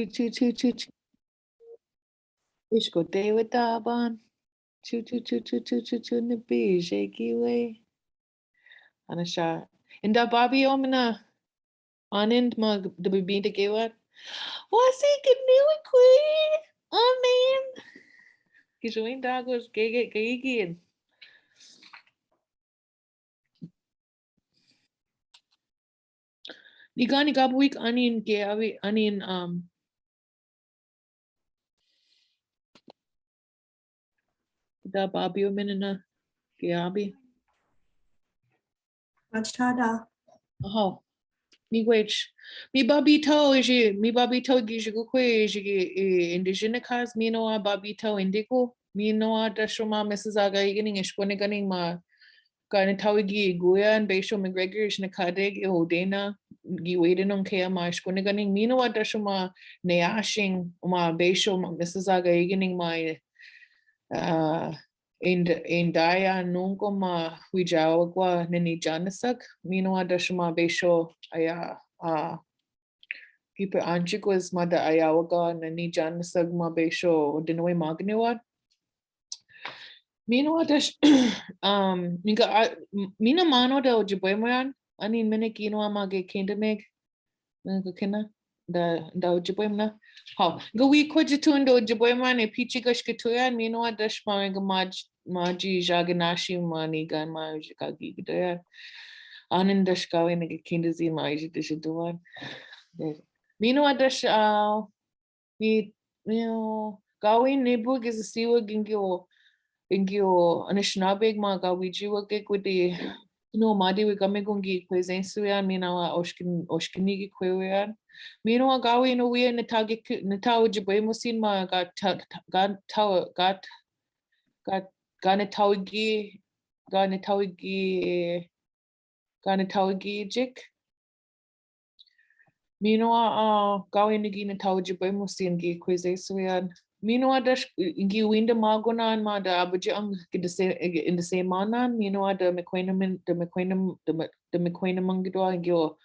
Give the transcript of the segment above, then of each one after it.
Chu chu chu chu. Ishko David Daban. Chu chu chu chu chu chu chu nabi shaky way. Anasha. Inda Baabiitaw mina. Anand mag the baby to give what? What's he can do it quick? Amen. Kishuin dagos gay. Nigani gabweek anin gabi anin da Baabiitaw minna gabi. Machada. Oh. Mi wage. Mi Baabiitaw gijigukwe indigenous cause mi no Baabiitaw indigo. Mi no dashuma Mrs. Aga igening ishkoneganing ma ganitawigi guyan beisho McGregor ishnakadeg ihodena giweden on kea ma ishkoneganing mi no dashuma neashing ma beisho Mrs. Aga igening my in daya nungo ma wijawagwa nini janasak mino adashuma besho aya kipe anchikwas mada ayawaga nini janasak ma besho dinoy magniwad mino adash mina mano da Ojibwe moyan anin minekino amage kendameg kena da Ojibwe na how go we kwajitun do Ojibwe man e pichigash kituyan mino adash ma maji jaganashi mani gan ma jikagi gidaya anin dash gawe nige kindazi ma jidishiduan mino adash mi gawe nebug is a siwa gingyo Anishinaabeg ma gawe jiwa gekwidi no madi we gamegungi kwezensuyan mina oshkinigi kweyan mino gawe no we nata Ojibwe musin ma ganitawigi jik mino gawe nigi nata Ojibwe musin gi kwezensuyan mino adash ingi winda magonan ma da abuji ang in the same manan mino ada mekwenam mangidwa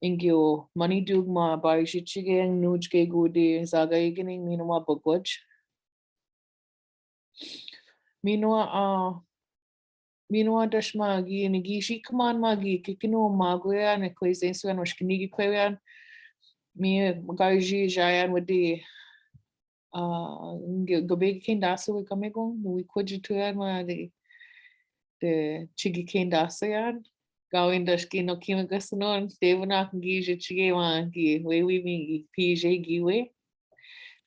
ingyo money dugma bai shichige nujge gudi zaga igening mino ma bogwaj mino adashma gi nigi shikman magi kikino magoya ne kwezensuan oshkinigi kweyan mi gaji jayan wadi gabig kendasu we kamegong we kujituyan ma de chigi kendasa yan gawin dash no kimagasanon devana gi chige ma gi we mi pj giwe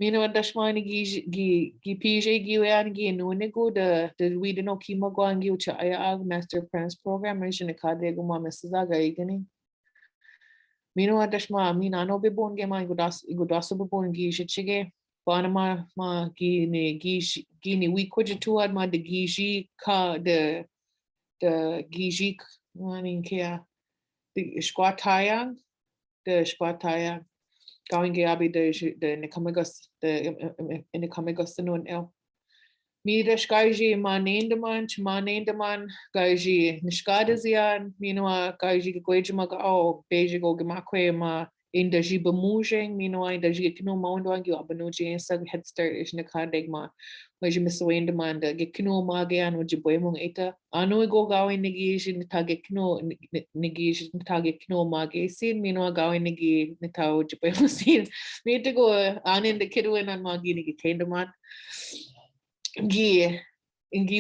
mino dashma ni gi pj giwe an gi no nego de we no kimagwan gi ucha aya master apprentice program mission kade guma mesaga igani mino dashma mina no bebon ge ma gudasu bebon gi chige Panama ma gini we kujituad ma de giji ka de giji maning kia de squatayang going gabi de nekamagas de nekamagas nun el mi de skaiji ma nendeman gaiji nishkadazian minua gaiji gwejima ga o beji go gemakwe ma in the jiba mujeng mino in the jikino maundwang yo abanuji sag head start is nakadeg ma waji miswain demand gekino magian Ojibwe mong eta ano go gawin nigi nitagekino nigi nitagekino magi sin mino gawin nigi nita Ojibwe mo sin me to go anin the kidwin an magi nigi kendaman gi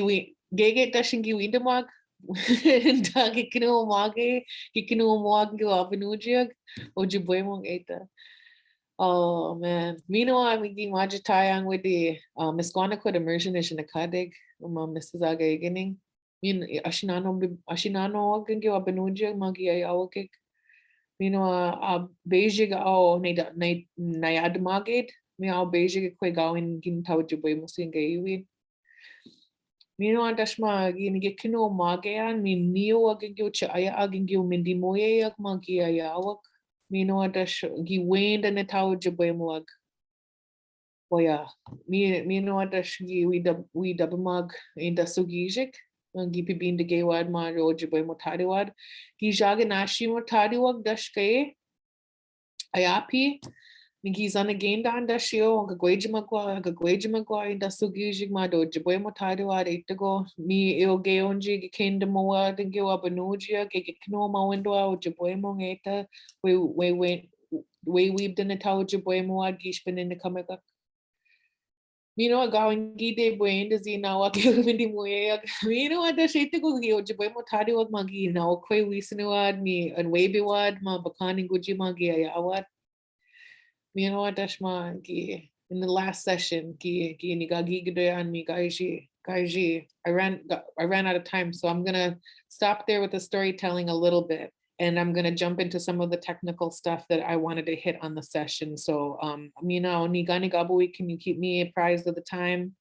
we gege dashingi windamag Kikino mage apinujiag Ojibwe mong eta. Oh man, mino amigi majitayang with the miskwana ko immersion is in the kadeg Mrs. Aga igening. Min ashinano gangi apinujiag magi ayawakik. Mino beijig ao nayad magid. Mi ao beijig kwe gawin gintaw Ojibwe mo singa iwin. Mino adashma ginige kino magayan mi nio agingyo cha aya agingyo mindi moye yak magi ayawak mino adash gi wenda netaw Ojibwe moag oya mino adash gi we dabamag inda sugijik gi pibin de gewad ma Ojibwe mo tadiwad gi jaga nashi mo tadiwag dash kay ayapi Nigizanagenda andashio, gagwejimagwa, indasugijigma do Jibwemotadua, Itago, mi ilgeonji, Gendamowa, the Giwabanuja, Gekino window, Jibwemongeta, we went. We weaved in the tau Jibwemoa, Gishpan in the Kamaka. Mino gawin gide buend is in our Kevin Moya. Mino at the shade to go Jibwemo Tadi was Magi, now Kwe Wisinuad, me and Wabiwad, ma Bakani Guji Magi, Awad. Mino at Dashma in the last session, Gi Nigagi Gide and me Gaiji. I ran out of time, so I'm gonna stop there with the storytelling a little bit. And I'm going to jump into some of the technical stuff that I wanted to hit on the session. So, Nigani Gabui, can you keep me apprised of the time?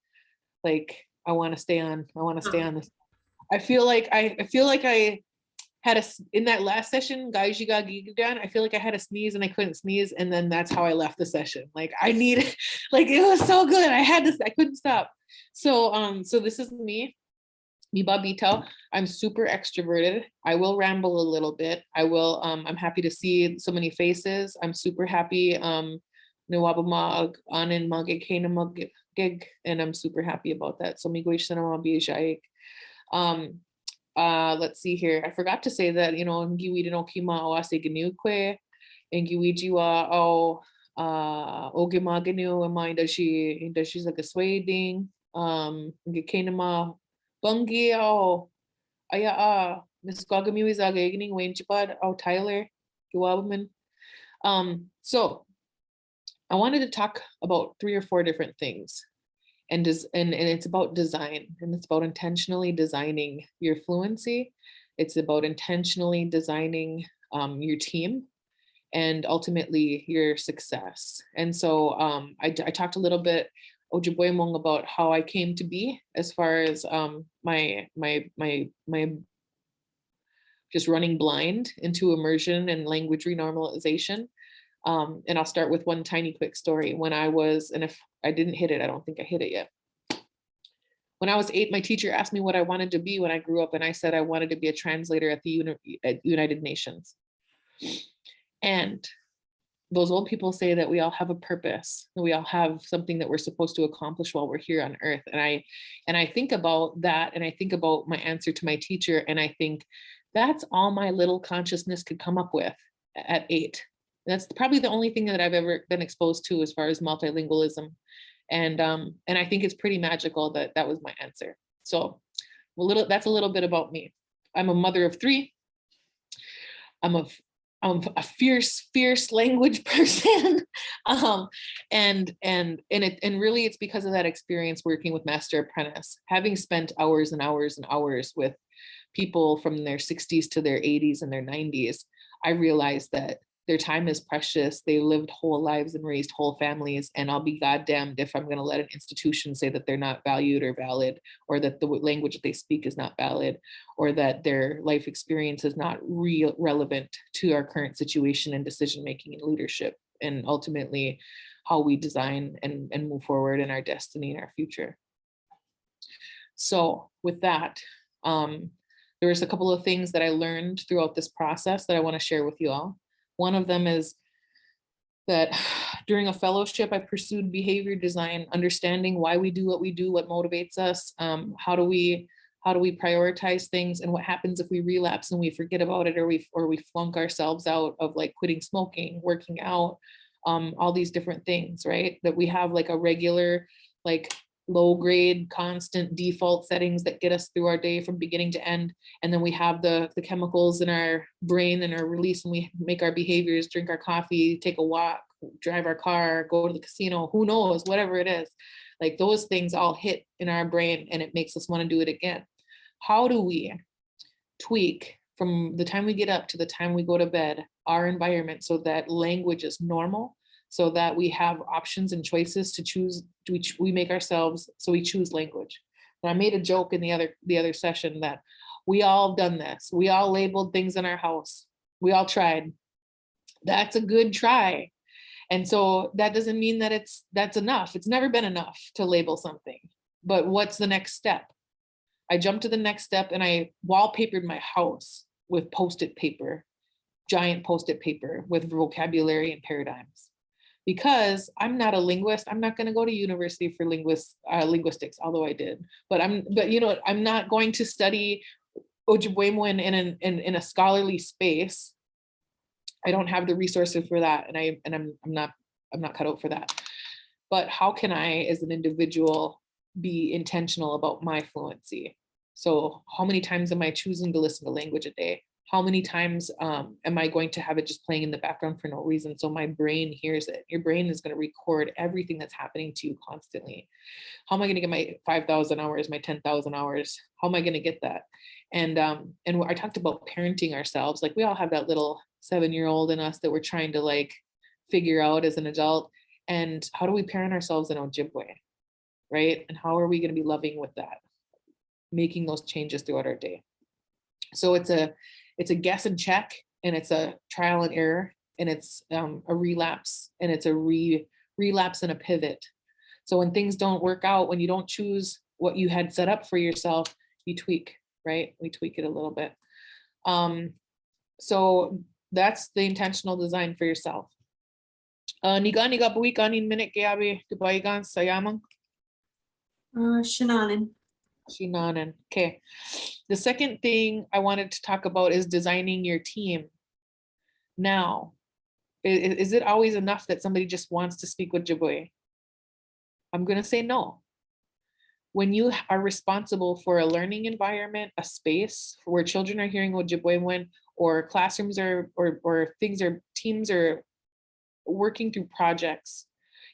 Like, I want to stay on this. I feel like I had in that last session, Gaiji got Gigan, I feel like I had a sneeze and I couldn't sneeze. And then that's how I left the session. Like I needed, like, it was so good. I couldn't stop. So, so this is me. Me Baabiitaw, I'm super extroverted. I will ramble a little bit. I'm happy to see so many faces. I'm super happy. Nawabamag anin magig, and I'm super happy about that. So let's see here. I forgot to say that, ngiwidi no kima o ase gniukwe, ngiwijiwa o ogimaginu ama indashi like a swading, ngikenama Bungie, Miss Gagamiwi Zagagning, Wayne Chipad, Tyler, Gewabman. So I wanted to talk about 3 or 4 different things. And it's about design, and it's about intentionally designing your fluency. It's about intentionally designing your team and ultimately your success. And so I talked a little bit Ojibwe about how I came to be as far as my just running blind into immersion and language renormalization. And I'll start with one tiny quick story. When I was, and if I didn't hit it, I don't think I hit it yet. When I was 8, my teacher asked me what I wanted to be when I grew up, and I said I wanted to be a translator at the United Nations. And those old people say that we all have a purpose, and we all have something that we're supposed to accomplish while we're here on earth. And I think about that, and I think about my answer to my teacher, and I think that's all my little consciousness could come up with at 8. That's probably the only thing that I've ever been exposed to as far as multilingualism. And I think it's pretty magical that that was my answer. So that's a little bit about me. I'm a mother of 3. I'm a fierce language person. And really it's because of that experience working with Master Apprentice, having spent hours and hours and hours with people from their 60s to their 80s and their 90s, I realized that their time is precious. They lived whole lives and raised whole families. And I'll be goddamned if I'm going to let an institution say that they're not valued or valid, or that the language that they speak is not valid, or that their life experience is not relevant to our current situation and decision-making and leadership, and ultimately how we design and move forward in our destiny and our future. So with that, there was a couple of things that I learned throughout this process that I want to share with you all. One of them is that during a fellowship, I pursued behavior design, understanding why we do, what motivates us, how do we prioritize things, and what happens if we relapse and we forget about it, or we flunk ourselves out of like quitting smoking, working out, all these different things, right? That we have like a regular, like low grade, constant default settings that get us through our day from beginning to end. And then we have the chemicals in our brain and our release, and we make our behaviors, drink our coffee, take a walk, drive our car, go to the casino, who knows, whatever it is. Like those things all hit in our brain and it makes us want to do it again. How do we tweak from the time we get up to the time we go to bed our environment so that language is normal, so that we have options and choices to choose? We make ourselves, so we choose language. And I made a joke in the other session that we all done this. We all labeled things in our house. We all tried. That's a good try. And so that doesn't mean that that's enough. It's never been enough to label something. But what's the next step? I jumped to the next step and I wallpapered my house with Post-it paper, giant Post-it paper with vocabulary and paradigms. because I'm not a linguist. I'm not going to go to university for linguistics, although I did. But I'm not going to study Ojibwe in a scholarly space. I don't have the resources for that, and I'm not cut out for that. But how can I, as an individual, be intentional about my fluency? So how many times am I choosing to listen to language a day? How many times am I going to have it just playing in the background for no reason? So my brain hears it. Your brain is going to record everything that's happening to you constantly. How am I going to get my 5,000 hours, my 10,000 hours? How am I going to get that? And I talked about parenting ourselves. Like we all have that little 7-year-old in us that we're trying to like figure out as an adult. And how do we parent ourselves in Ojibwe, right? And how are we going to be loving with that? Making those changes throughout our day. So it's a guess and check, and it's a trial and error, and it's a relapse, and it's a relapse and a pivot. So when things don't work out, when you don't choose what you had set up for yourself, you tweak, right? We tweak it a little bit. So that's the intentional design for yourself. Niga buwi kanin minute gabi dubaigan sayamang. Shinanan. Shinanan. Okay. The second thing I wanted to talk about is designing your team. Now, is it always enough that somebody just wants to speak Ojibwe? I'm going to say no. When you are responsible for a learning environment, a space where children are hearing Ojibwe, or classrooms or things or teams are working through projects,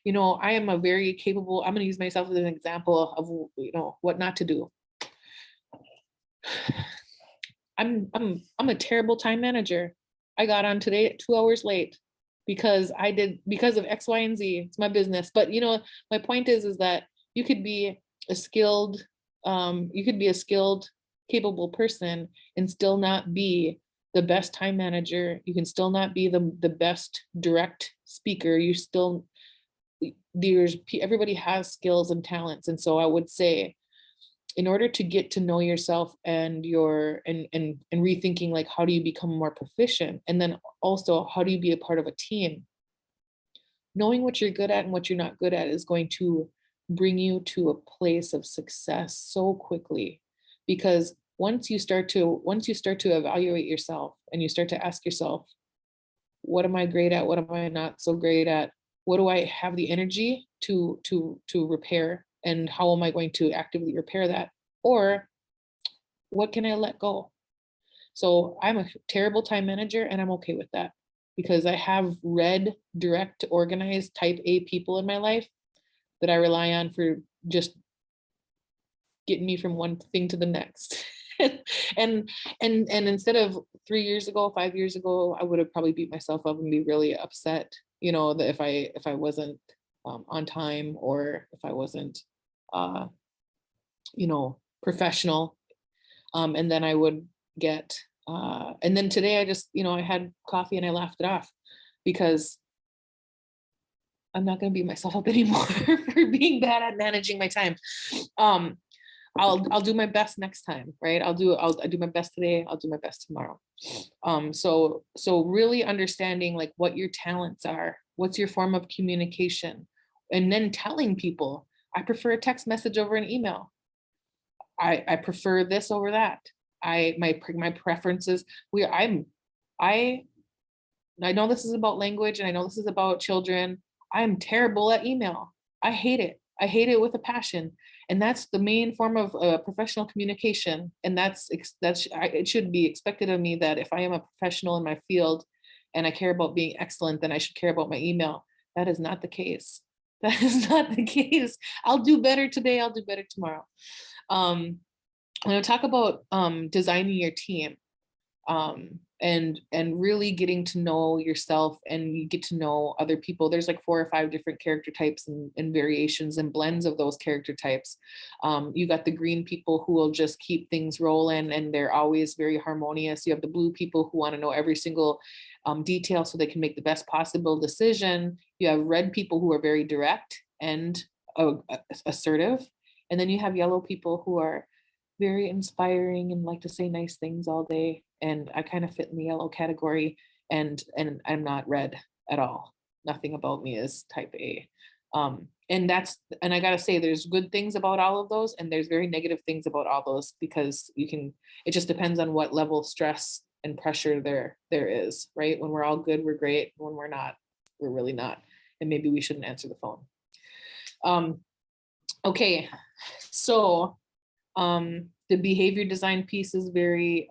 I am a very capable, I'm going to use myself as an example of, what not to do. I'm a terrible time manager. I got on today 2 hours late because of X, Y, and Z. It's my business. But my point is that you could be a skilled, capable person and still not be the best time manager. You can still not be the best direct speaker. Everybody has skills and talents. And so I would say, in order to get to know yourself and rethinking, like, how do you become more proficient? And then also, how do you be a part of a team? Knowing what you're good at and what you're not good at is going to bring you to a place of success so quickly. Because once you start to evaluate yourself and you start to ask yourself, what am I great at? What am I not so great at? What do I have the energy to repair? And how am I going to actively repair that? Or what can I let go? So I'm a terrible time manager, and I'm okay with that because I have red, direct, organized type A people in my life that I rely on for just getting me from one thing to the next. and instead of 3 years ago, 5 years ago, I would have probably beat myself up and be really upset, that if I wasn't on time, or if I wasn't, professional. And then I would get, and then today I just, I had coffee and I laughed it off because I'm not going to beat myself up anymore for being bad at managing my time. I'll do my best next time, right? I'll do my best today. I'll do my best tomorrow. So really understanding like what your talents are, what's your form of communication, and then telling people, I prefer a text message over an email. I prefer this over that. My preferences. I know this is about language, and I know this is about children. I am terrible at email. I hate it. I hate it with a passion. And that's the main form of professional communication. And it should be expected of me that if I am a professional in my field and I care about being excellent, then I should care about my email. That is not the case. That is not the case. I'll do better today. I'll do better tomorrow. I'm going to talk about designing your team. And really getting to know yourself, and you get to know other people. There's like 4 or 5 different character types and variations and blends of those character types. You got the green people who will just keep things rolling and they're always very harmonious. You have the blue people who want to know every single detail so they can make the best possible decision. You have red people who are very direct and assertive. And then you have yellow people who are very inspiring and like to say nice things all day. And I kind of fit in the yellow category, and I'm not red at all. nothing about me is type A. And I gotta say, there's good things about all of those, and there's very negative things about all those, because it just depends on what level of stress and pressure there is, right? When we're all good, we're great. When we're not, we're really not. And maybe we shouldn't answer the phone. Okay, so the behavior design piece is very,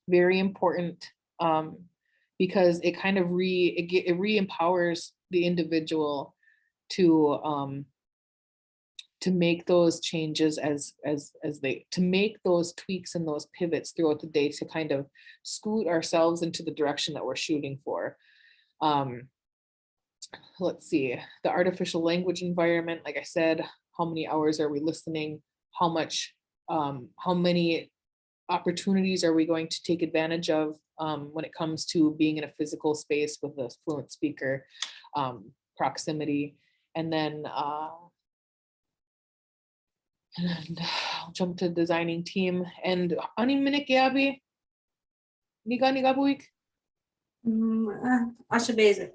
very important, because it kind of it re-empowers the individual to make those changes to make those tweaks and those pivots throughout the day to kind of scoot ourselves into the direction that we're shooting for. Let's see, the artificial language environment, like I said, how many hours are we listening? How many opportunities are we going to take advantage of when it comes to being in a physical space with a fluent speaker, proximity, and then I'll jump to designing team. And ani minute yabi niga buik. Asha basic.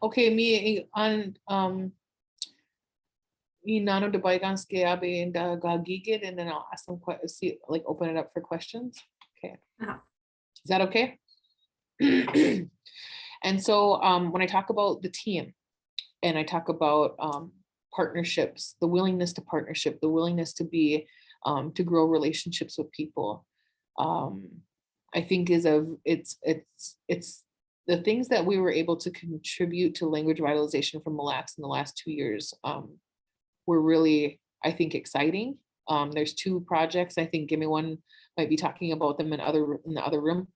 Okay, me on nano de baiganske yabi and gagigit, and then I'll ask them see, like, open it up for questions. Okay. Is that okay? And so when I talk about the team and I talk about partnerships, the willingness to partnership, the willingness to be, to grow relationships with people, I think it's the things that we were able to contribute to language revitalization from Mille Lacs in the last 2 years were really, I think, exciting. There's 2 projects. I think Gimme One might be talking about them in the other room.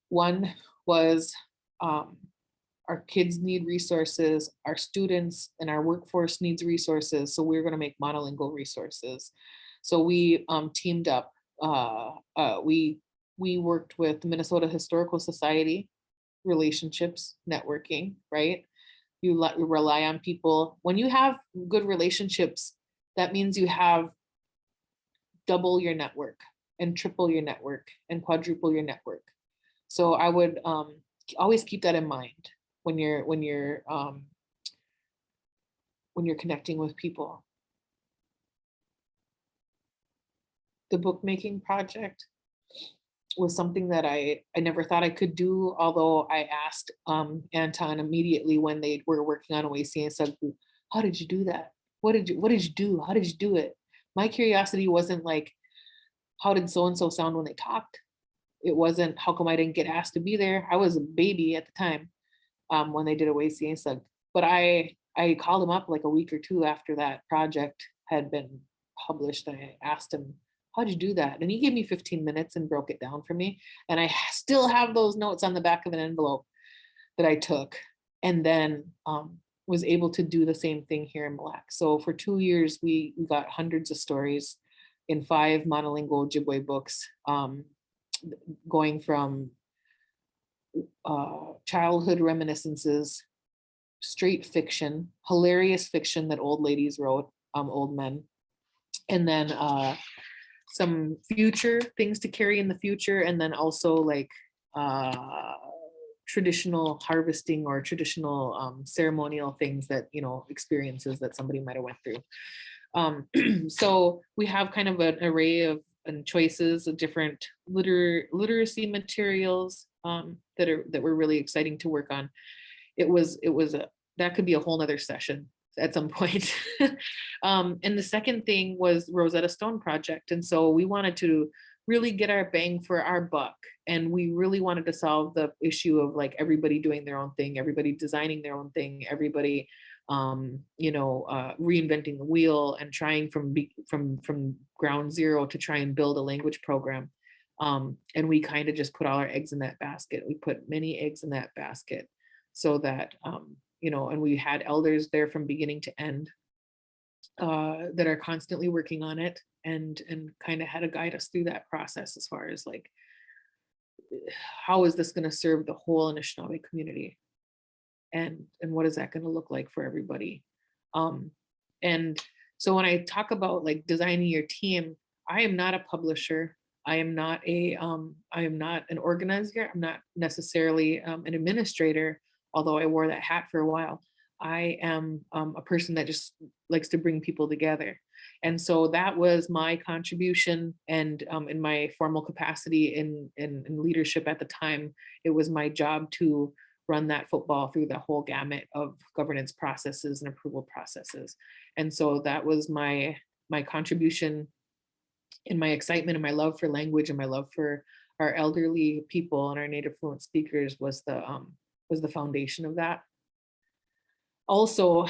One was our kids need resources, our students and our workforce needs resources. So we're going to make monolingual resources. So we teamed up. We worked with the Minnesota Historical Society, relationships, networking, right? You rely on people. When you have good relationships, that means you have double your network and triple your network and quadruple your network. So I would always keep that in mind when you're connecting with people. The bookmaking project was something that I never thought I could do, although I asked Anton immediately when they were working on OAC and said, how did you do that? What did you do? How did you do it? My curiosity wasn't like, how did so-and-so sound when they talked? It wasn't, how come I didn't get asked to be there? I was a baby at the time when they did OAC and stuff. But I called him up like a week or 2 after that project had been published. And I asked him, how'd you do that? And he gave me 15 minutes and broke it down for me. And I still have those notes on the back of an envelope that I took, and then was able to do the same thing here in Mille Lacs. So for 2 years, we got hundreds of stories in 5 monolingual Ojibwe books, going from childhood reminiscences, straight fiction, hilarious fiction that old ladies wrote, old men, and then some future things to carry in the future, and then also like traditional harvesting or traditional ceremonial things that, experiences that somebody might have went through. So we have kind of an array of choices of different literacy materials that were really exciting to work on. That could be a whole nother session at some point. And the second thing was Rosetta Stone project. And so we wanted to really get our bang for our buck. And we really wanted to solve the issue of like everybody doing their own thing, everybody designing their own thing, everybody reinventing the wheel and trying from ground zero to try and build a language program. And we kind of just put all our eggs in that basket. We put many eggs in that basket so that, and we had elders there from beginning to end that are constantly working on it and kind of had to guide us through that process as far as like, how is this going to serve the whole Anishinaabe community? And what is that going to look like for everybody? And so when I talk about like designing your team, I am not a publisher. I am not an organizer. I'm not necessarily an administrator, although I wore that hat for a while. I am a person that just likes to bring people together. And so that was my contribution. And in my formal capacity in leadership at the time, it was my job to run that football through the whole gamut of governance processes and approval processes. And so that was my contribution, and my excitement and my love for language and my love for our elderly people and our native fluent speakers was the foundation of that. Also,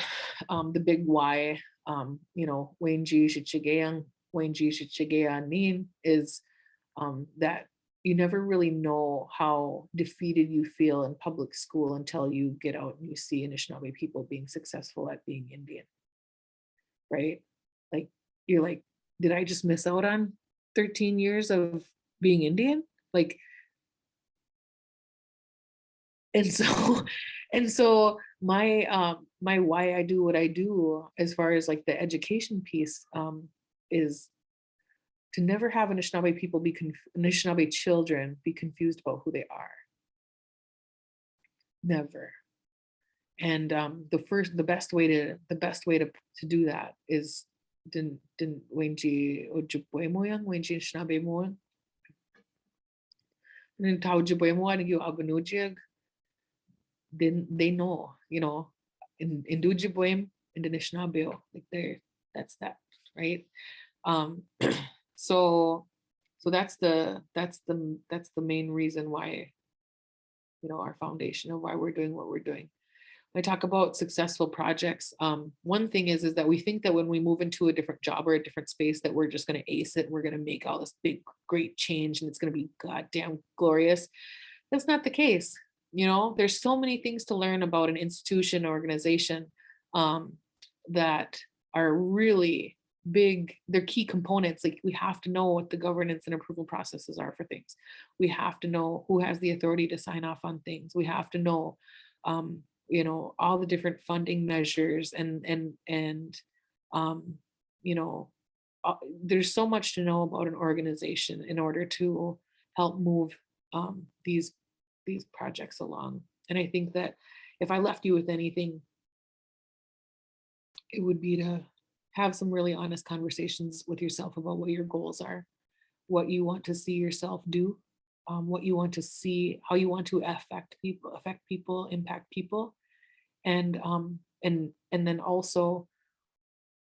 the big why, Wenji Shichigayang, Wenji Shichigayanin, is that you never really know how defeated you feel in public school until you get out and you see Anishinaabe people being successful at being Indian, right? Like, you're like, did I just miss out on 13 years of being Indian? Like, and so my my why I do what I do, as far as like the education piece, is to never have Anishinaabe people Anishinaabe children be confused about who they are. Never. And the best way to do that is didn't Wenji Ojibwe moyang Wenji Anishinaabemowin and Ojibwe moyang you Abenujig. Then they know, in Ojibwe and Anishinaabe, like that's that, right? So that's the main reason why, our foundation of why we're doing what we're doing. I talk about successful projects. One thing is that we think that when we move into a different job or a different space that we're just going to ace it, we're going to make all this big, great change and it's going to be goddamn glorious. That's not the case. There's so many things to learn about an institution, organization, that are really big. They're key components. Like, we have to know what the governance and approval processes are for things. We have to know who has the authority to sign off on things. We have to know, all the different funding measures and there's so much to know about an organization in order to help move these projects along. And I think that if I left you with anything, it would be to have some really honest conversations with yourself about what your goals are, what you want to see yourself do, what you want to see, how you want to affect people, impact people, and then also,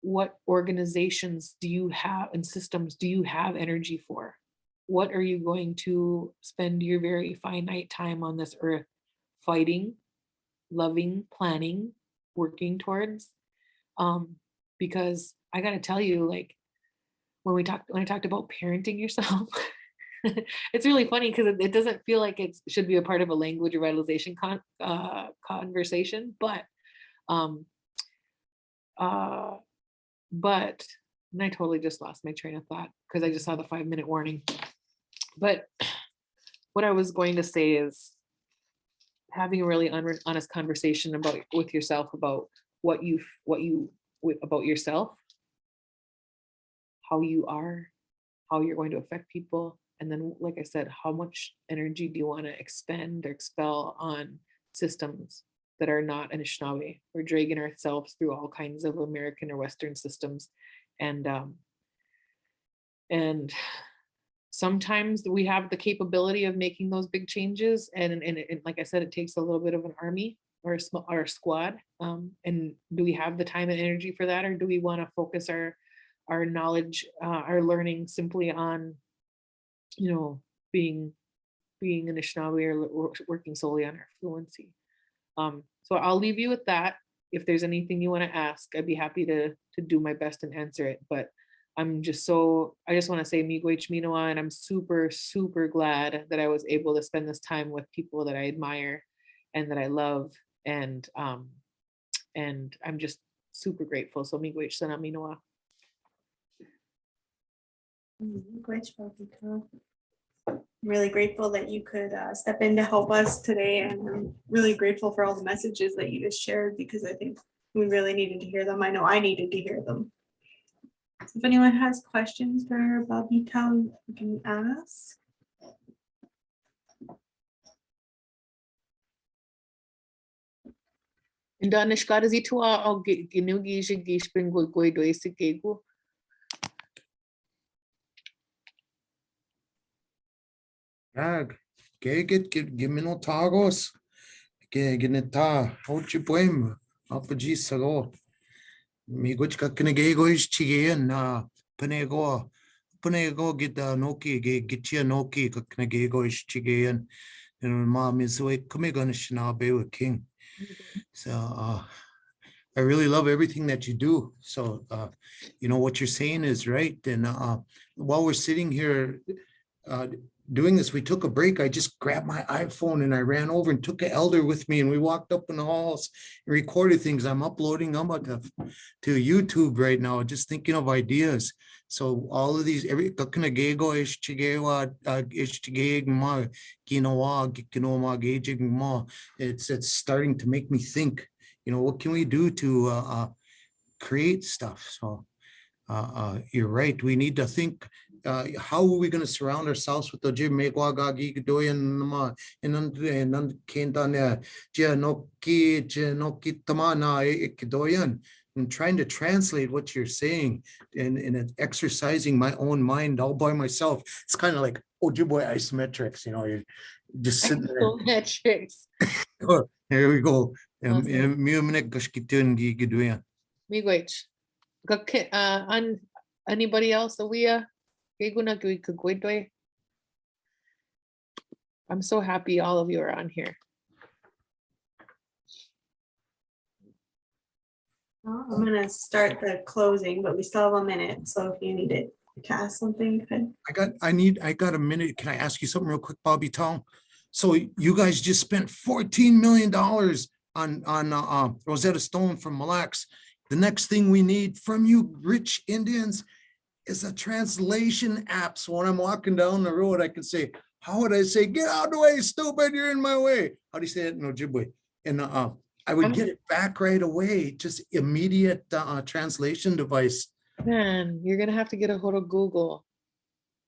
what organizations do you have and systems do you have energy for? What are you going to spend your very finite time on this earth fighting, loving, planning, working towards? Because I got to tell you, like, when I talked about parenting yourself, it's really funny because it doesn't feel like it should be a part of a language revitalization conversation, but and I totally just lost my train of thought because I just saw the 5-minute warning. But what I was going to say is having a really honest conversation with yourself about what you about yourself, how you are, how you're going to affect people, and then, like I said, how much energy do you want to expend or expel on systems that are not Anishinaabe? We're dragging ourselves through all kinds of American or Western systems, and sometimes we have the capability of making those big changes, and like I said, it takes a little bit of an army or a squad. And do we have the time and energy for that, or do we want to focus our knowledge, our learning simply on, being Anishinaabe or working solely on our fluency? So I'll leave you with that. If there's anything you want to ask, I'd be happy to do my best and answer it. But I just want to say miigwech minoa, and I'm super, super glad that I was able to spend this time with people that I admire and that I love. And I'm just super grateful. So miigwech sana minoa. I'm really grateful that you could step in to help us today, and I'm really grateful for all the messages that you just shared, because I think we really needed to hear them. I know I needed to hear them. If anyone has questions for Baabiitaw, you can ask. In Danishkada zitua au ginugi jigish bin goi do isigegu. Ag, get gimino tagos. Gineta, Ojibwe, Apaji Sago. Miguchka Kinegego is Chigayan, Panego, get the Noki, get your Noki, Kinegego is Chigayan, and mom is away, Kumigan Anishinaabekwe King. So, I really love everything that you do. So, you know, what you're saying is right. And while we're sitting here, doing this, we took a break. I just grabbed my iPhone and I ran over and took an elder with me, and we walked up in the halls and recorded things. I'm uploading them to YouTube right now, just thinking of ideas. So all of these, it's starting to make me think, you know, what can we do to create stuff? So you're right. We need to think, how are we going to surround ourselves with the Ojibwe and trying to translate what you're saying and exercising my own mind all by myself. It's kind of like Ojibwe isometrics, you know, you're just sitting there. Isometrics. Oh, here we go. Miigwech. Anybody else? I'm so happy all of you are on here. Well, I'm gonna start the closing, but we still have a minute. So if you need it to ask something, you could. I got a minute. Can I ask you something real quick, Baabiitaw? So you guys just spent $14 million on Rosetta Stone from Mille Lacs. The next thing we need from you rich Indians is a translation app. So when I'm walking down the road, I can say, how would I say, get out of the way, stupid, you're in my way. How do you say it in Ojibwe? And I would get it back right away, just immediate translation device. Man, you're gonna have to get a hold of Google.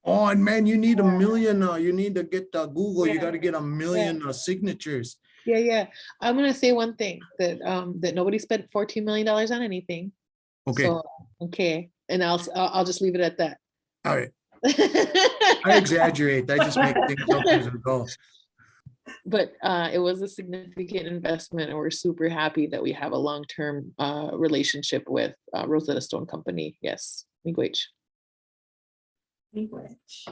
Oh, and man, you need a million. You need to get Google. You got to get a million signatures. Yeah. I'm gonna say one thing, that that nobody spent $14 million on anything. Okay. So, okay, and I'll just leave it at that. All right. I exaggerate. I just make things up as we go. But it was a significant investment, and we're super happy that we have a long-term relationship with Rosetta Stone Company. Yes, miigwech. Language.